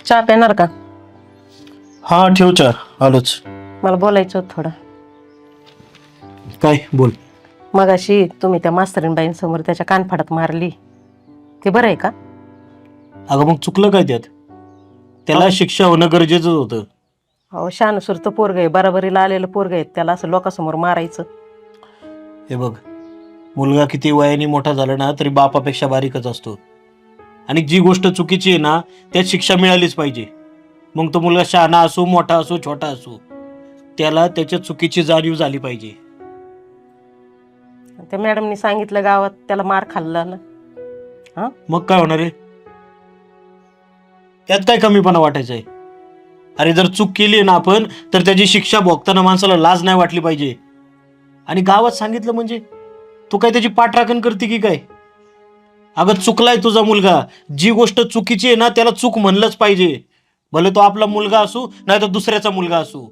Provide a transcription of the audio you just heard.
चहा पिणार का? हा ठेव चार, आलोच. मला बोलायचं होतं थोडं. काय बोल. मगाशी तुम्ही त्या मास्तरीणबाईंसमोर त्याच्या कानफाडात मारली, ते बरं आहे का? अगं मग चुकलं काय त्यात? त्याला शिक्षा होणं गरजेचं होतं. अहो शानसूरचं पोरग आहे, बराबरीला आलेलं पोरग आहे, त्याला असं लोकांसमोर मारायचं? हे बघ, मुलगा किती वयाने मोठा झाला ना तरी बापापेक्षा बारीकच असतो. आणि जी गोष्ट चुकीची आहे ना त्यात शिक्षा मिळालीच पाहिजे. मग तो मुलगा शहाणा असो, मोठा असो, छोटा असो, त्याला त्याच्या चुकीची जाणीव झाली पाहिजे. त्या मॅडमनी सांगितलं गावात त्याला मार खाल्ला ना. हा, मग काय होणार आहे? त्यात काय कमीपणा वाटायचा आहे? अरे जर चूक केली ना आपण तर त्याची शिक्षा भोगताना माणसाला लाज नाही वाटली पाहिजे. आणि गावात सांगितलं म्हणजे तू काय त्याची पाठराखण करते की काय? अगं चुकलाय तुझा मुलगा, जी गोष्ट चुकीची आहे ना त्याला चूक म्हणलंच पाहिजे. भले तो आपला मुलगा असू नाही तर दुसऱ्याचा मुलगा असू.